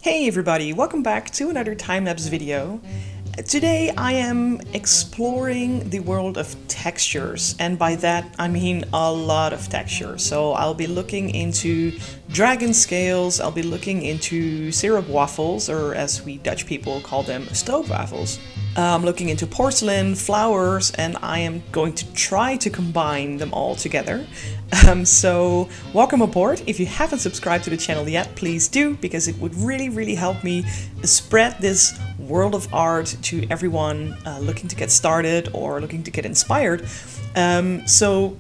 Hey everybody, welcome back to another time-lapse video. Today I am exploring the world of textures, and by that I mean a lot of textures. So I'll be looking into dragon scales, I'll be looking into SyrupWaffles, or as we Dutch people call them, Stroopwafels. I'm looking into porcelain, flowers, and I am going to try to combine them all together. So welcome aboard. If you haven't subscribed to the channel yet, please do, because it would really help me spread this world of art to everyone looking to get started or looking to get inspired. So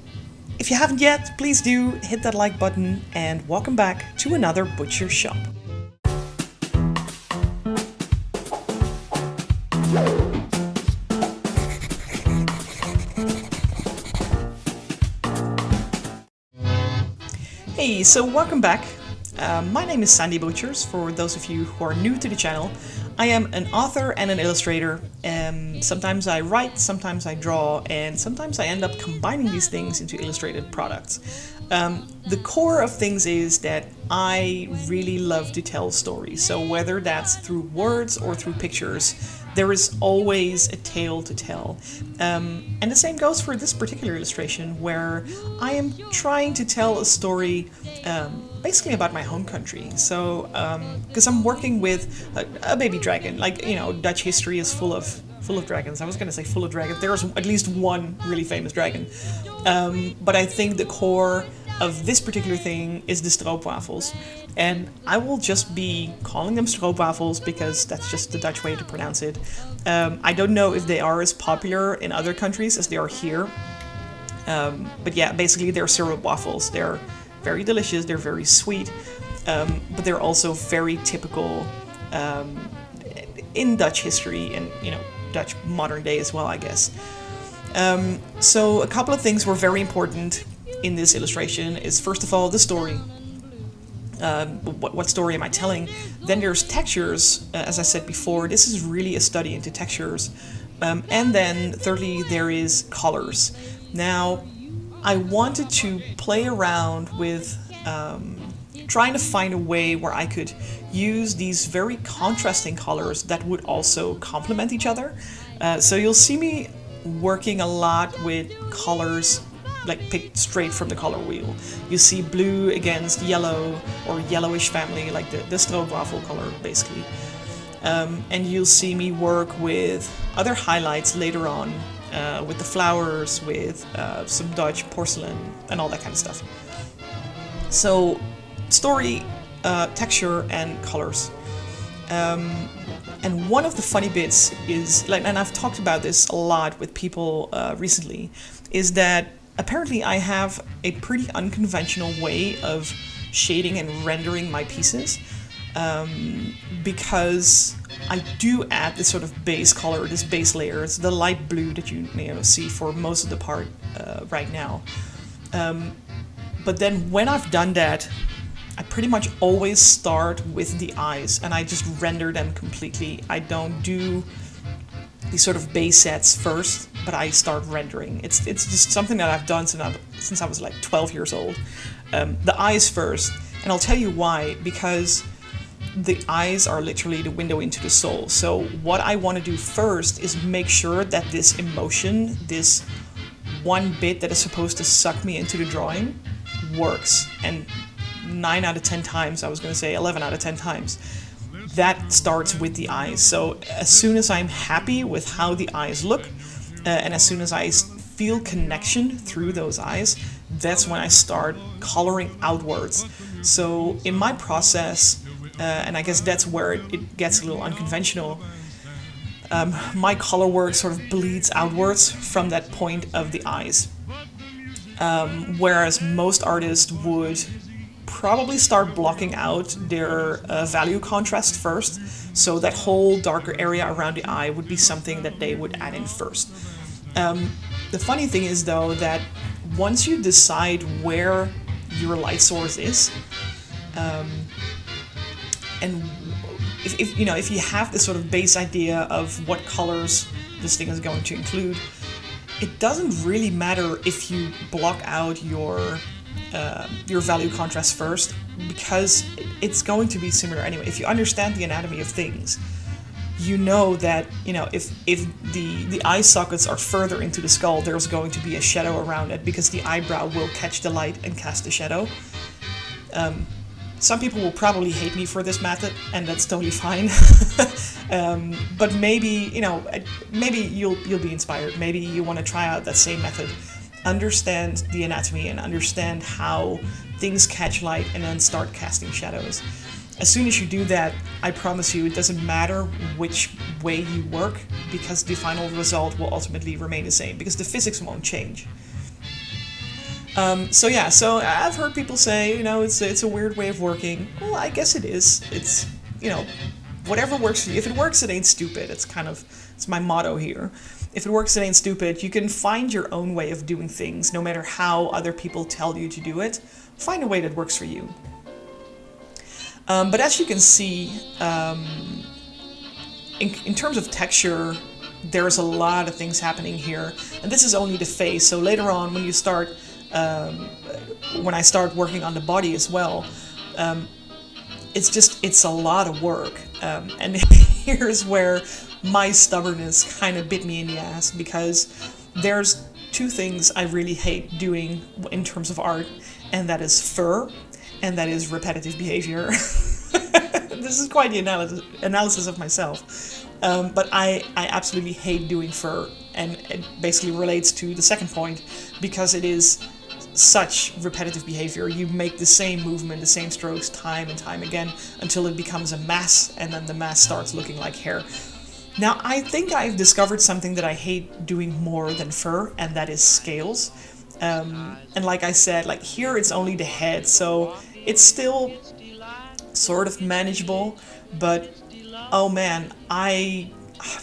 if you haven't yet, please do hit that like button, and welcome back to another Butcher Shop. Hey, so welcome back. My name is Sandy Butchers, for those of you who are new to the channel. I am an author and an illustrator. Sometimes I write, sometimes I draw, and sometimes I end up combining these things into illustrated products. The core of things is that I really love to tell stories, so whether that's through words or through pictures, there is always a tale to tell. And the same goes for this particular illustration, where I am trying to tell a story basically about my home country. So, because I'm working with a baby dragon, like, you know, Dutch history is full of dragons. I was gonna say full of dragons. There's at least one really famous dragon. But I think the core of this particular thing is the Stroopwafels. And I will just be calling them Stroopwafels because that's just the Dutch way to pronounce it. I don't know if they are as popular in other countries as they are here. But yeah, basically they're SyrupWaffles. They're very delicious, they're very sweet, but they're also very typical in Dutch history and, you know, Dutch modern day as well, I guess. So a couple of things were very important in this illustration is, first of all, the story. What story am I telling? Then there's textures, as I said before, this is really a study into textures. And then thirdly, there is colors. Now, I wanted to play around with trying to find a way where I could use these very contrasting colors that would also complement each other. So you'll see me working a lot with colors like picked straight from the color wheel. You see blue against yellow or yellowish family, like the stroopwafel color basically. And you'll see me work with other highlights later on, with the flowers, with some Dutch porcelain and all that kind of stuff. So story, texture, and colors. And one of the funny bits is, like, and I've talked about this a lot with people recently, is that apparently I have a pretty unconventional way of shading and rendering my pieces, because I do add this sort of base color, this base layer. It's the light blue that you see for most of the part right now. But then when I've done that, I pretty much always start with the eyes and I just render them completely. I don't do these sort of base sets first, but I start rendering. It's just something that I've done since I was like 12 years old. The eyes first, and I'll tell you why, because the eyes are literally the window into the soul. So what I want to do first is make sure that this emotion, this one bit that is supposed to suck me into the drawing, works. And 9 out of 10 times, I was going to say 11 out of 10 times, that starts with the eyes. So as soon as I'm happy with how the eyes look, and as soon as I feel connection through those eyes, that's when I start coloring outwards. So in my process, and I guess that's where it gets a little unconventional, my color work sort of bleeds outwards from that point of the eyes. Whereas most artists would probably start blocking out their value contrast first, so that whole darker area around the eye would be something that they would add in first. The funny thing is, though, that once you decide where your light source is, and if you have this sort of base idea of what colors this thing is going to include, it doesn't really matter if you block out your value contrast first. because it's going to be similar anyway. If you understand the anatomy of things, you know that, if the eye sockets are further into the skull, there's going to be a shadow around it because the eyebrow will catch the light and cast the shadow. Some people will probably hate me for this method, and that's totally fine. But maybe, maybe you'll be inspired. Maybe you want to try out that same method. Understand the anatomy and understand how things catch light and then start casting shadows. As soon as you do that, I promise you, it doesn't matter which way you work, because the final result will ultimately remain the same, because the physics won't change. So I've heard people say, it's a weird way of working. Well, I guess it is. It's, whatever works for you. If it works, it ain't stupid. It's my motto here. If it works, it ain't stupid. You can find your own way of doing things, no matter how other people tell you to do it. Find a way that works for you. But as you can see, in terms of texture, there's a lot of things happening here. And this is only the face. So later on, when I start working on the body as well, it's a lot of work. And here's where my stubbornness kind of bit me in the ass, because there's two things I really hate doing in terms of art, and that is fur, and that is repetitive behavior. This is quite the analysis of myself. But I absolutely hate doing fur, and it basically relates to the second point, because it is such repetitive behavior. You make the same movement, the same strokes time and time again until it becomes a mass, and then the mass starts looking like hair. Now, I think I've discovered something that I hate doing more than fur, and that is scales. And like I said, here it's only the head, so it's still sort of manageable, but oh man, I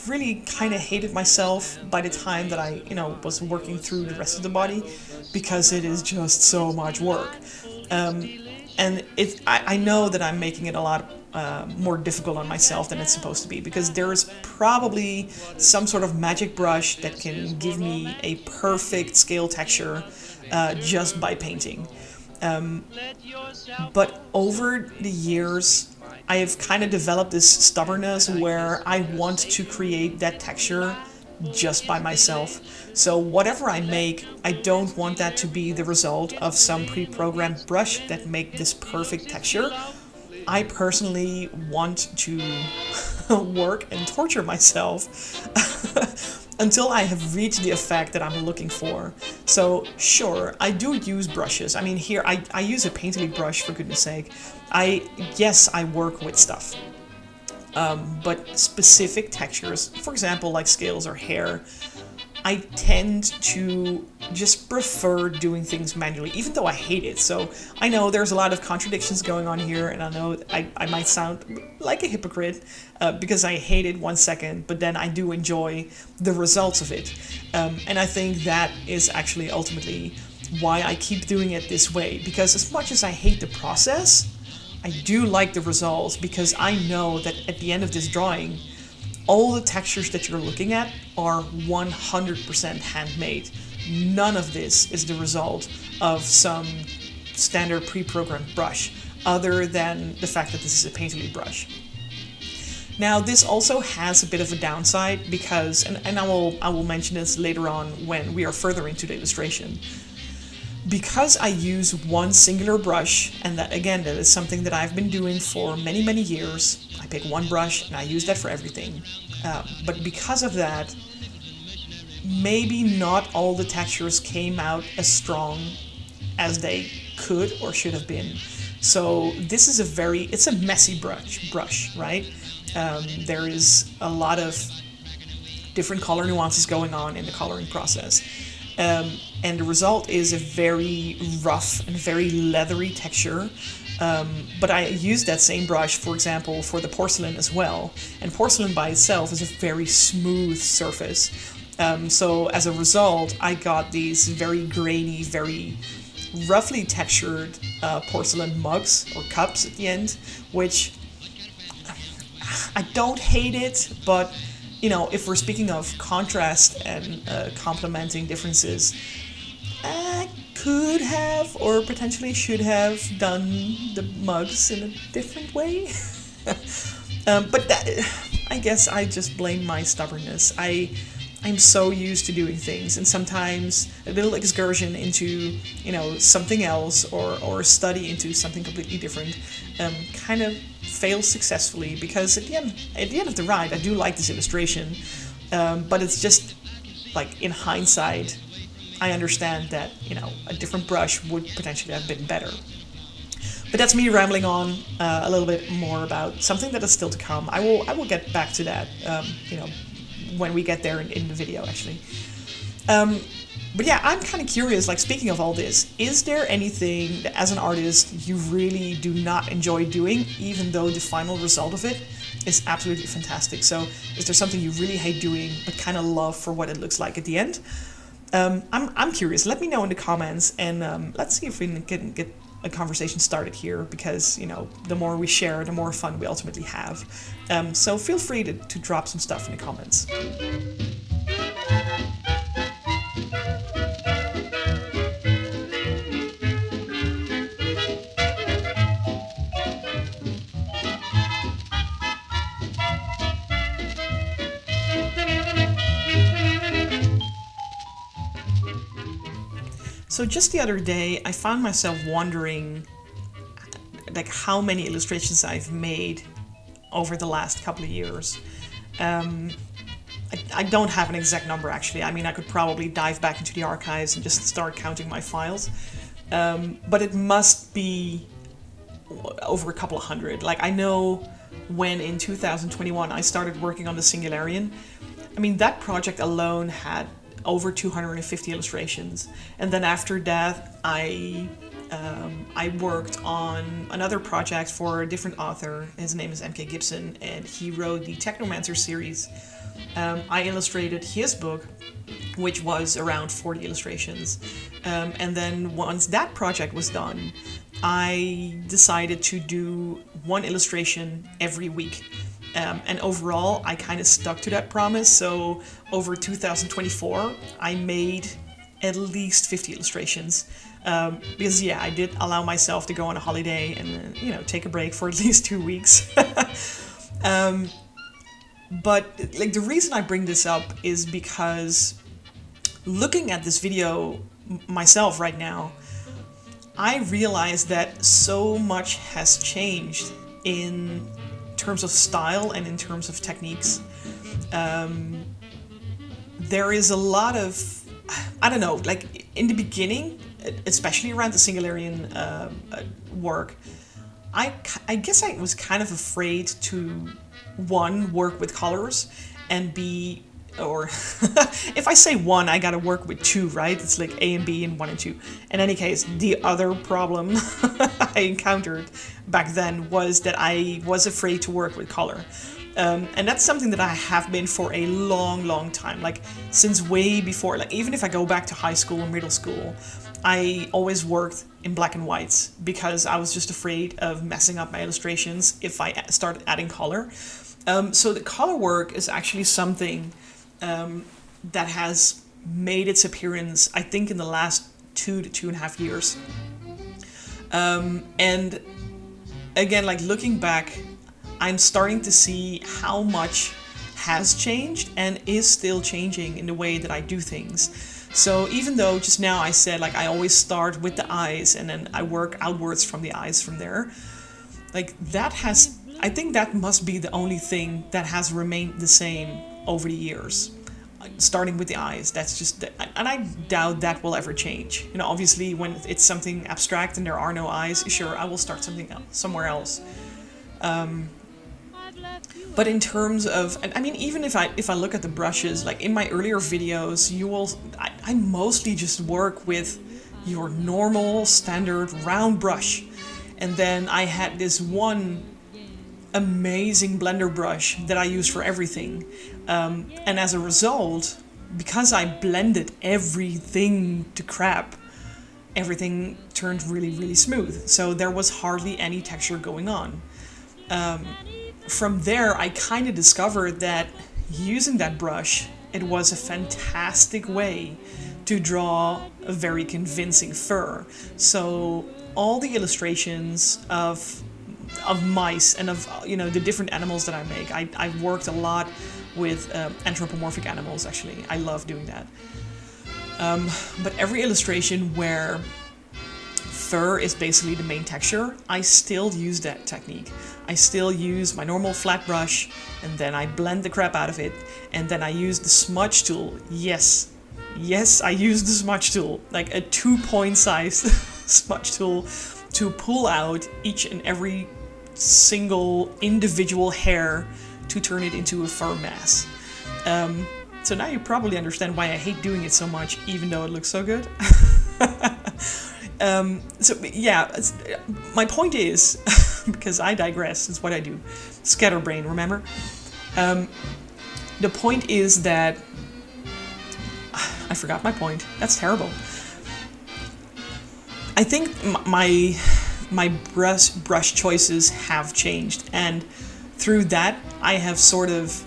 really kind of hated myself by the time that I, was working through the rest of the body, because it is just so much work. And I know that I'm making it a lot more difficult on myself than it's supposed to be, because there's probably some sort of magic brush that can give me a perfect scale texture just by painting. But over the years, I have kind of developed this stubbornness where I want to create that texture just by myself. So whatever I make, I don't want that to be the result of some pre-programmed brush that make this perfect texture. I personally want to work and torture myself until I have reached the effect that I'm looking for. So sure, I do use brushes. I mean, here I use a Painterly brush, for goodness sake. Yes, I work with stuff. But specific textures, for example, like scales or hair, I tend to just prefer doing things manually, even though I hate it. So I know there's a lot of contradictions going on here, and I know I might sound like a hypocrite because I hate it 1 second, but then I do enjoy the results of it. And I think that is actually ultimately why I keep doing it this way, because as much as I hate the process, I do like the results, because I know that at the end of this drawing, all the textures that you're looking at are 100% handmade. None of this is the result of some standard pre-programmed brush, other than the fact that this is a Painterly brush. Now, this also has a bit of a downside, because, and I will mention this later on when we are further into the illustration. Because I use one singular brush, and that is something that I've been doing for many, many years. I pick one brush and I use that for everything. But because of that, maybe not all the textures came out as strong as they could or should have been. So this is it's a messy brush, right? There is a lot of different color nuances going on in the coloring process. And the result is a very rough and very leathery texture. But I use that same brush, for example, for the porcelain as well. And porcelain by itself is a very smooth surface. So as a result, I got these very grainy, very roughly textured porcelain mugs or cups at the end, which I don't hate it, but if we're speaking of contrast and complementing differences, could have or potentially should have done the mugs in a different way. But I guess I just blame my stubbornness. I'm so used to doing things, and sometimes a little excursion into, something else, or study into something completely different kind of fails successfully, because at the end of the ride I do like this illustration, but it's just like, in hindsight, I understand that, a different brush would potentially have been better. But that's me rambling on a little bit more about something that is still to come. I will get back to that, when we get there in the video, actually. But yeah, I'm kind of curious, like, speaking of all this, is there anything that as an artist you really do not enjoy doing, even though the final result of it is absolutely fantastic? So is there something you really hate doing but kind of love for what it looks like at the end? I'm curious. Let me know in the comments, and let's see if we can get a conversation started here, because, the more we share, the more fun we ultimately have. So feel free to drop some stuff in the comments. So just the other day, I found myself wondering, like, how many illustrations I've made over the last couple of years. I don't have an exact number, actually. I mean, I could probably dive back into the archives and just start counting my files. But it must be over a couple of hundred. Like, I know when in 2021 I started working on the Singularian, I mean, that project alone had over 250 illustrations, and then after that I worked on another project for a different author. His name is M.K. Gibson, and he wrote the Technomancer series. I illustrated his book, which was around 40 illustrations, and then once that project was done, I decided to do one illustration every week. And overall, I kind of stuck to that promise. So over 2024, I made at least 50 illustrations. Because, yeah, I did allow myself to go on a holiday and, take a break for at least 2 weeks. But, like, the reason I bring this up is because looking at this video myself right now, I realized that so much has changed in terms of style and in terms of techniques. There is a lot of, I don't know, like, in the beginning, especially around the Singularian work, I guess I was kind of afraid to, one, work with colors, and B, or if I say one, I gotta work with two, right? It's like A and B and 1 and 2. In any case, the other problem I encountered back then was that I was afraid to work with color. And that's something that I have been for a long time, like since way before, like even if I go back to high school or middle school, I always worked in black and whites because I was just afraid of messing up my illustrations if I started adding color. So the color work is actually something that has made its appearance, I think, in the last 2 to 2.5 years. And again, like looking back, I'm starting to see how much has changed and is still changing in the way that I do things. So even though just now I said, like, I always start with the eyes and then I work outwards from the eyes from there, like that has, I think that must be the only thing that has remained the same over the years. Starting with the eyes, that's just, and I doubt that will ever change. You know, obviously when it's something abstract and there are no eyes, sure, I will start something else, somewhere else. But in terms of, I mean, even if I look at the brushes, like in my earlier videos, I mostly just work with your normal standard round brush. And then I had this one amazing blender brush that I use for everything. And as a result, because I blended everything to crap, everything turned really smooth. So there was hardly any texture going on. From there, I kind of discovered that using that brush, it was a fantastic way to draw a very convincing fur. So all the illustrations of mice and of the different animals that I make, I've worked a lot with anthropomorphic animals. Actually, I love doing that. But every illustration where fur is basically the main texture, I still use that technique. I still use my normal flat brush, and then I blend the crap out of it, and then I use the smudge tool. Yes, I use the smudge tool, like a 2-point size smudge tool, to pull out each and every single individual hair to turn it into a fur mass. So now you probably understand why I hate doing it so much, even though it looks so good. So yeah, my point is, because I digress, it's what I do. Scatterbrain, remember? The point is that I forgot my point. That's terrible. I think my brush choices have changed, and through that I have sort of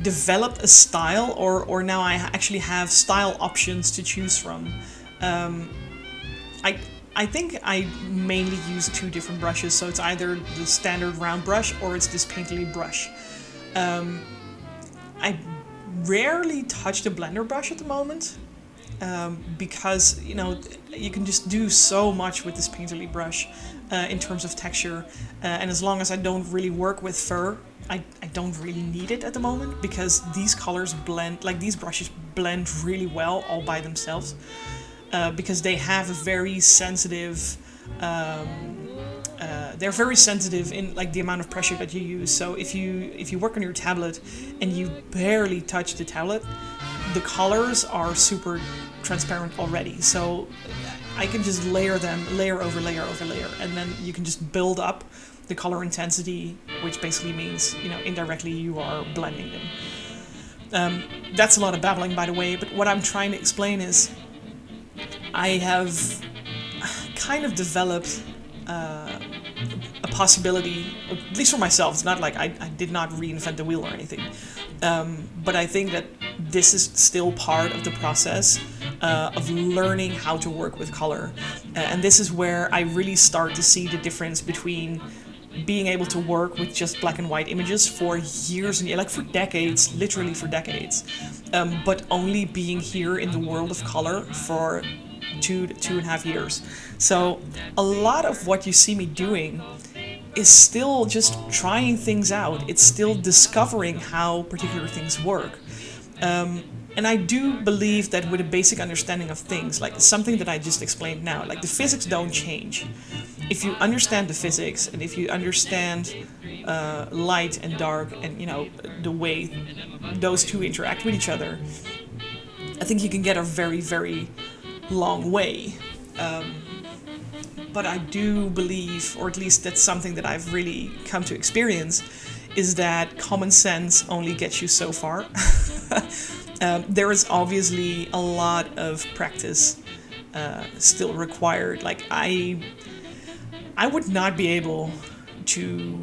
developed a style, or now I actually have style options to choose from. I think I mainly use 2 different brushes, so it's either the standard round brush or it's this painterly brush. I rarely touch the blender brush at the moment, because you can just do so much with this painterly brush in terms of texture, and as long as I don't really work with fur, I don't really need it at the moment, because these colors blend, like these brushes blend really well all by themselves, because they have a very sensitive, they're very sensitive in like the amount of pressure that you use. So if you work on your tablet and you barely touch the tablet, the colors are super transparent already. So I can just layer them, layer over layer over layer, and then you can just build up the color intensity, which basically means, indirectly you are blending them. That's a lot of babbling, by the way, but what I'm trying to explain is I have kind of developed a possibility, at least for myself. It's not like I did not reinvent the wheel or anything, but I think that this is still part of the process of learning how to work with color, and this is where I really start to see the difference between being able to work with just black and white images for years and years, like for decades, literally for decades, but only being here in the world of color for 2 to 2.5 years. So a lot of what you see me doing is still just trying things out. It's still discovering how particular things work. And I do believe that with a basic understanding of things, like something that I just explained now, like the physics don't change. If you understand the physics, and if you understand light and dark, and the way those two interact with each other, I think you can get a very, very long way. But I do believe, or at least that's something that I've really come to experience, is that common sense only gets you so far. There is obviously a lot of practice still required. Like I would not be able to,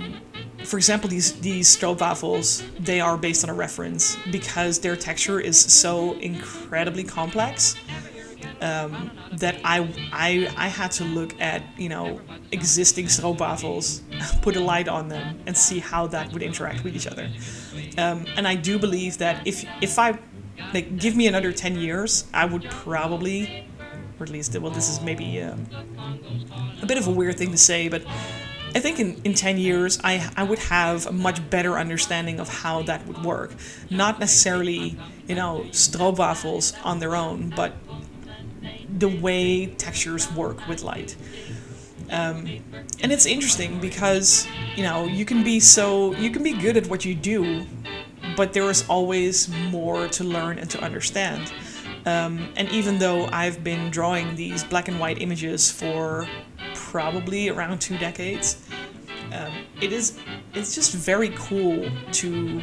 for example, these Stroopwafels, they are based on a reference because their texture is so incredibly complex that I had to look at existing Stroopwafels, put a light on them, and see how that would interact with each other. And I do believe that if I give me another 10 years, I would probably, or at least, well, this is maybe a bit of a weird thing to say, but I think in 10 years, I would have a much better understanding of how that would work. Not necessarily, Stroopwafels on their own, but the way textures work with light. And it's interesting because, you can be good at what you do, but there is always more to learn and to understand. And even though I've been drawing these black and white images for probably around 2 decades, it's just very cool to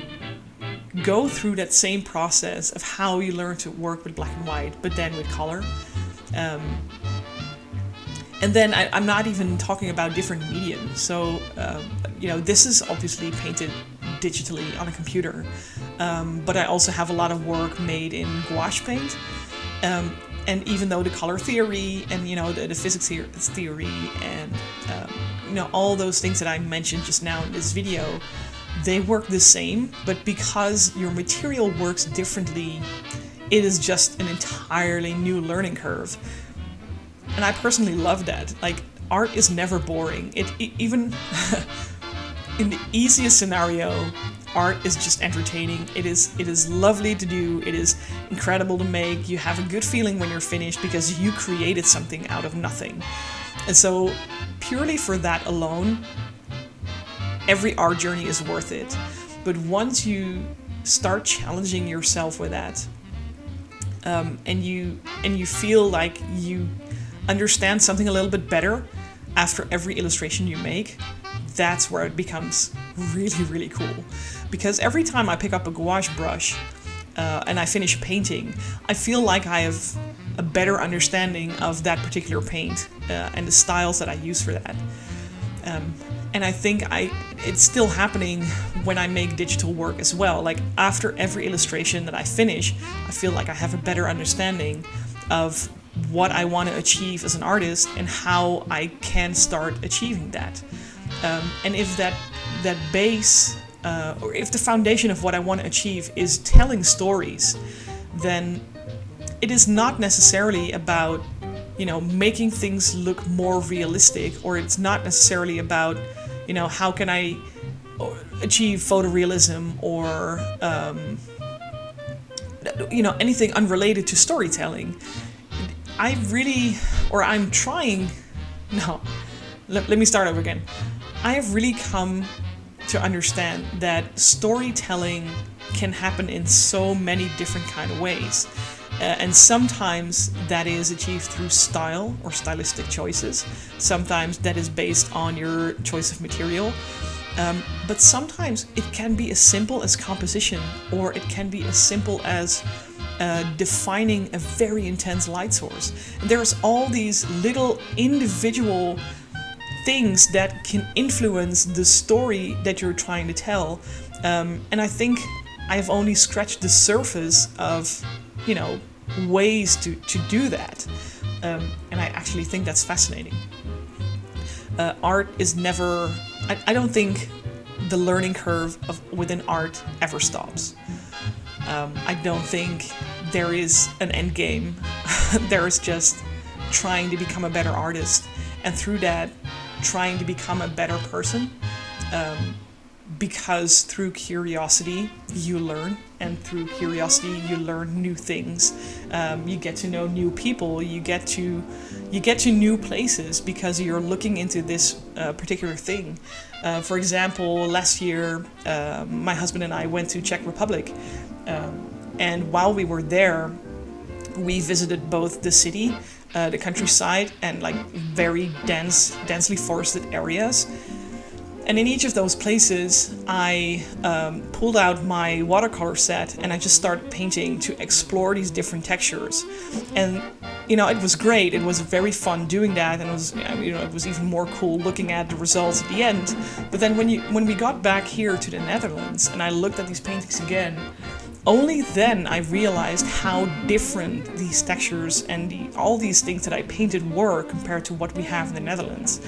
go through that same process of how you learn to work with black and white, but then with color. And then I'm not even talking about different mediums. So, this is obviously painted digitally on a computer, but I also have a lot of work made in gouache paint. And even though the color theory and, the physics theory and, all those things that I mentioned just now in this video, they work the same, but because your material works differently, it is just an entirely new learning curve. And I personally love that. Like, art is never boring. Even in the easiest scenario, art is just entertaining. It is lovely to do. It is incredible to make. You have a good feeling when you're finished because you created something out of nothing. And so purely for that alone, every art journey is worth it. But once you start challenging yourself with that, and you feel like you understand something a little bit better after every illustration you make, that's where it becomes really, really cool. Because every time I pick up a gouache brush and I finish a painting, I feel like I have a better understanding of that particular paint and the styles that I use for that. And I think it's still happening when I make digital work as well. Like, after every illustration that I finish, I feel like I have a better understanding of what I want to achieve as an artist and how I can start achieving that. And if that base, or if the foundation of what I want to achieve is telling stories, then it is not necessarily about, making things look more realistic, or it's not necessarily about, how can I achieve photorealism or, anything unrelated to storytelling. Let me start over again. I have really come to understand that storytelling can happen in so many different kind of ways. And sometimes that is achieved through style or stylistic choices. Sometimes that is based on your choice of material. But sometimes it can be as simple as composition, or it can be as simple as defining a very intense light source. And there's all these little individual things that can influence the story that you're trying to tell. And I think I've only scratched the surface of, ways to do that. And I actually think that's fascinating. Art is never... I don't think the learning curve within art ever stops. I don't think there is an end game. There is just trying to become a better artist, and through that, trying to become a better person. Because through curiosity you learn, and through curiosity you learn new things. You get to know new people. You get to new places because you're looking into this particular thing. For example, last year my husband and I went to Czech Republic, and while we were there, we visited both the city, the countryside, and like very densely forested areas. And in each of those places, I pulled out my watercolor set and I just started painting to explore these different textures. And, it was great. It was very fun doing that, and it was even more cool looking at the results at the end. But then when we got back here to the Netherlands and I looked at these paintings again, only then I realized how different these textures and all these things that I painted were compared to what we have in the Netherlands.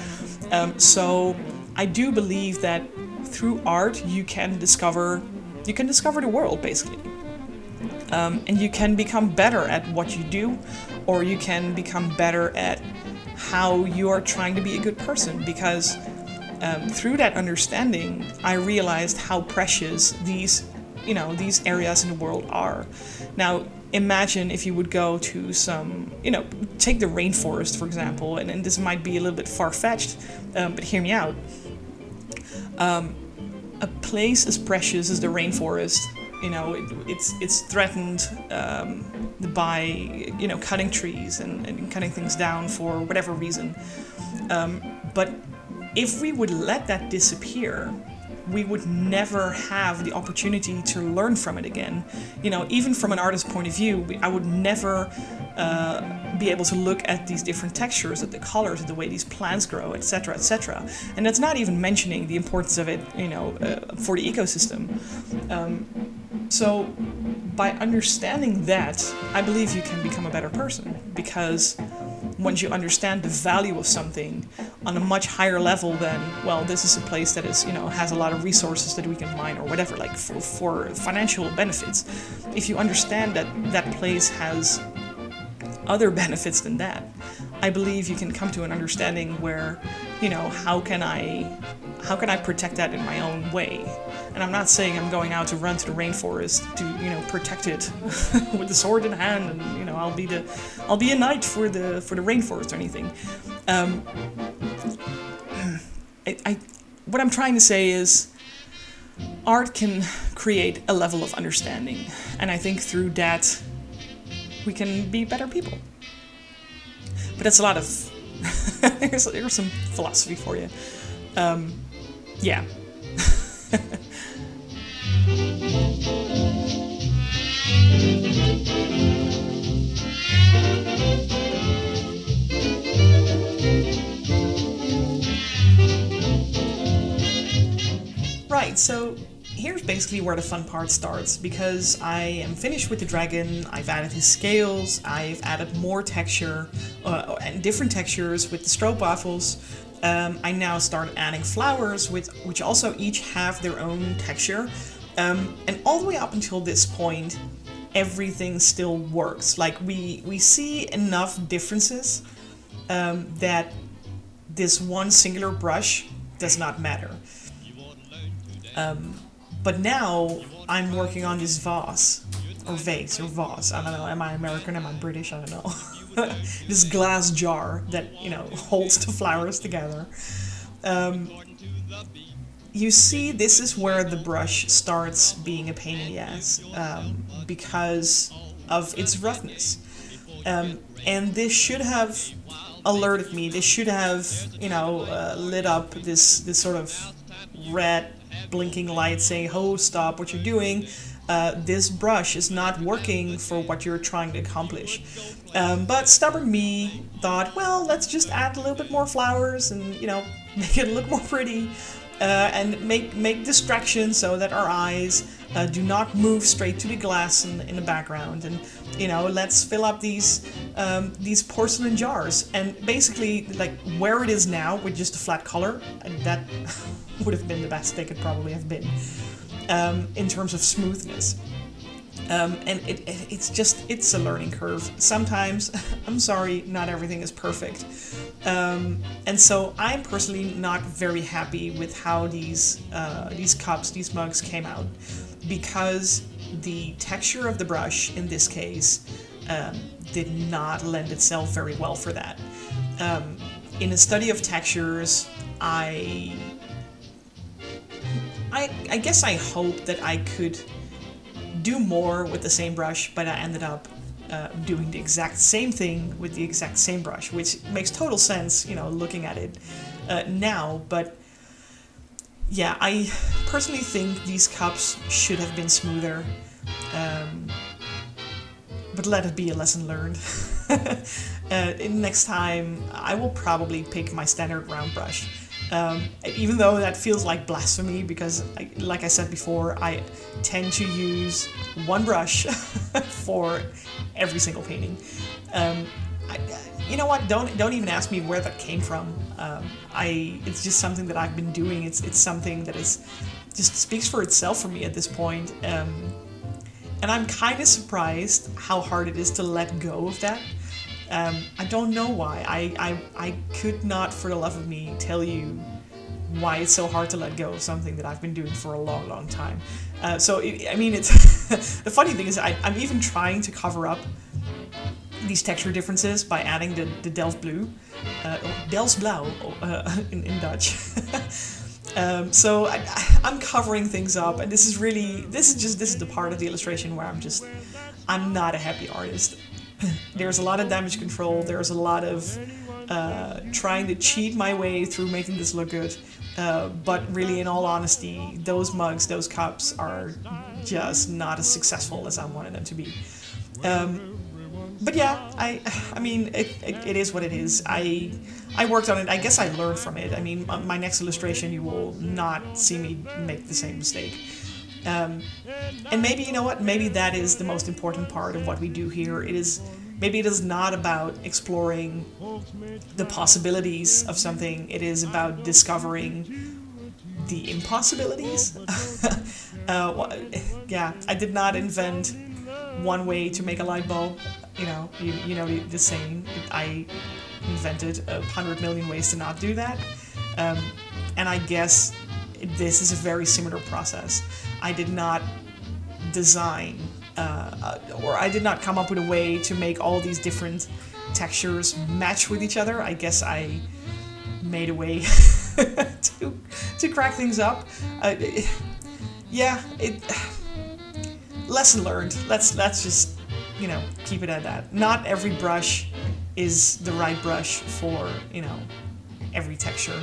So I do believe that through art you can discover the world, basically. And you can become better at what you do, or you can become better at how you are trying to be a good person, because through that understanding I realized how precious these areas in the world are. Now, imagine if you would go to some, take the rainforest, for example, and this might be a little bit far-fetched, but hear me out. A place as precious as the rainforest, it's threatened by, cutting trees and cutting things down for whatever reason. But if we would let that disappear, we would never have the opportunity to learn from it again. Even from an artist's point of view, I would never be able to look at these different textures, at the colors, at the way these plants grow, etc., etc. And that's not even mentioning the importance of it, for the ecosystem. So by understanding that, I believe you can become a better person, because once you understand the value of something on a much higher level than, well, this is a place that is, has a lot of resources that we can mine or whatever, like for financial benefits. If you understand that that place has other benefits than that, I believe you can come to an understanding where, how can I protect that in my own way? And I'm not saying I'm going out to run to the rainforest to, protect it with the sword in hand, and I'll be a knight for the rainforest or anything. What I'm trying to say is, art can create a level of understanding, and I think through that we can be better people. But that's a lot of here's some philosophy for you. Yeah. Right, so here's basically where the fun part starts, because I am finished with the dragon. I've added his scales, I've added more texture and different textures with the Stroopwafels. I now start adding flowers, which also each have their own texture. And all the way up until this point, everything still works. Like, we see enough differences that this one singular brush does not matter. But now I'm working on this vase, or vase, or vase. I don't know. Am I American? Am I British? I don't know. This glass jar that, holds the flowers together. You see, this is where the brush starts being a pain in the ass, because of its roughness. And this should have alerted me. This should have, lit up this sort of red blinking light saying, "Oh, stop what you're doing. This brush is not working for what you're trying to accomplish." But stubborn me thought, well, let's just add a little bit more flowers and, make it look more pretty, and make distractions so that our eyes do not move straight to the glass in the background. And, let's fill up these porcelain jars. And basically, like, where it is now with just a flat color, that would have been the best they could probably have been, in terms of smoothness. And it's a learning curve. Sometimes, I'm sorry, not everything is perfect. And so I'm personally not very happy with how these cups, these mugs came out, because the texture of the brush in this case did not lend itself very well for that. In a study of textures, I guess I hoped that I could do more with the same brush, but I ended up doing the exact same thing with the exact same brush, which makes total sense, looking at it now. But yeah, I personally think these cups should have been smoother, but let it be a lesson learned. Next time, I will probably pick my standard round brush. Even though that feels like blasphemy, because, like I said before, I tend to use one brush for every single painting. You know what? Don't even ask me where that came from. It's just something that I've been doing. It's something that just speaks for itself for me at this point. And I'm kind of surprised how hard it is to let go of that. I don't know why. I could not, for the love of me, tell you why it's so hard to let go of something that I've been doing for a long, long time. It's the funny thing is I'm even trying to cover up these texture differences by adding the Delft Blue, Delft Blauw in Dutch. So I'm covering things up, and this is the part of the illustration where I'm not a happy artist. There's a lot of damage control. There's a lot of trying to cheat my way through making this look good. But really, in all honesty, those mugs, those cups are just not as successful as I wanted them to be. But yeah, it is what it is. I worked on it. I guess I learned from it. I mean, my next illustration, you will not see me make the same mistake. And maybe, you know what, maybe that is the most important part of what we do here. Maybe it is not about exploring the possibilities of something, it is about discovering the impossibilities. Yeah, I did not invent one way to make a light bulb. You know the saying, I invented 100 million ways to not do that. And I guess this is a very similar process. I did not design, or I did not come up with a way to make all these different textures match with each other. I guess I made a way to crack things up. Lesson learned. Let's just, keep it at that. Not every brush is the right brush for, every texture.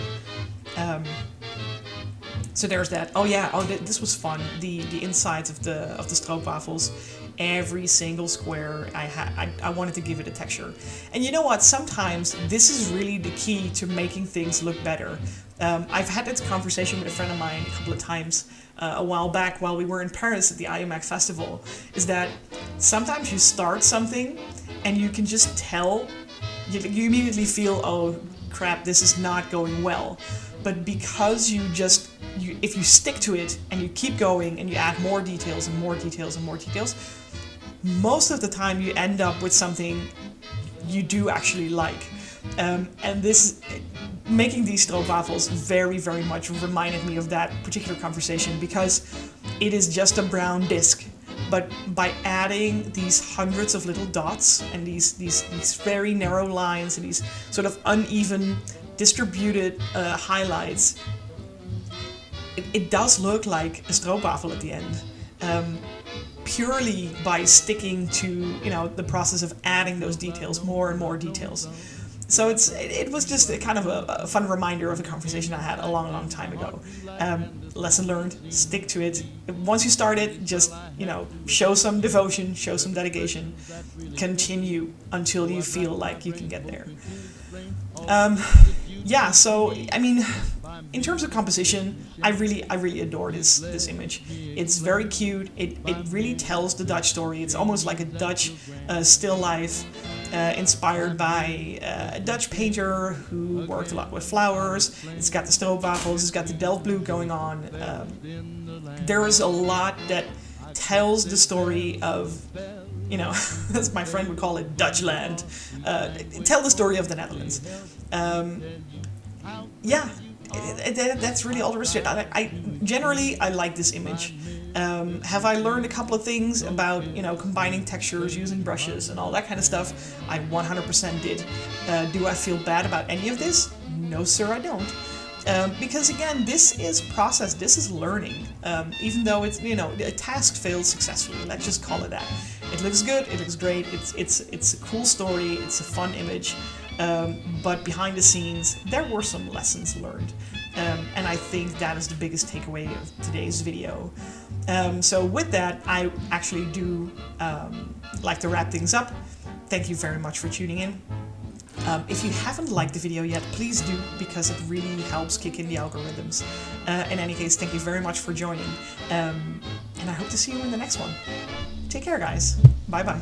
So there's that. Oh yeah, this was fun. The insides of the Stroopwafels, every single square I wanted to give it a texture. And you know what? Sometimes this is really the key to making things look better. I've had this conversation with a friend of mine a couple of times a while back while we were in Paris at the IMAC festival, is that sometimes you start something and you can just tell, you immediately feel, oh crap, this is not going well. But because if you stick to it and you keep going and you add more details and more details and more details, most of the time you end up with something you do actually like. And making these Stroopwafels very, very much reminded me of that particular conversation, because it is just a brown disc. But by adding these hundreds of little dots and these very narrow lines and these sort of uneven distributed highlights, it does look like a stroopwafel at the end, purely by sticking to the process of adding those details, more and more details. So it was just a kind of a fun reminder of a conversation I had a long, long time ago. Lesson learned, stick to it. Once you start it, just, show some devotion, show some dedication, continue until you feel like you can get there. Yeah, so, I mean, in terms of composition, I really adore this image. It's very cute. It really tells the Dutch story. It's almost like a Dutch still life, inspired by a Dutch painter who worked a lot with flowers. It's got the Stroopwafels, it's got the Delft blue going on. There is a lot that tells the story of, as my friend would call it, Dutchland. Tell the story of the Netherlands. Yeah, that's really all there is to it. I generally like this image. Have I learned a couple of things about combining textures, using brushes, and all that kind of stuff? I 100% did. Do I feel bad about any of this? No, sir, I don't. Because again, this is process. This is learning. Even though it's a task failed successfully. Let's just call it that. It looks good. It looks great. It's a cool story. It's a fun image. But behind the scenes, there were some lessons learned. And I think that is the biggest takeaway of today's video. So with that, I actually do like to wrap things up. Thank you very much for tuning in. If you haven't liked the video yet, please do, because it really helps kick in the algorithms. In any case, thank you very much for joining. And I hope to see you in the next one. Take care, guys. Bye-bye.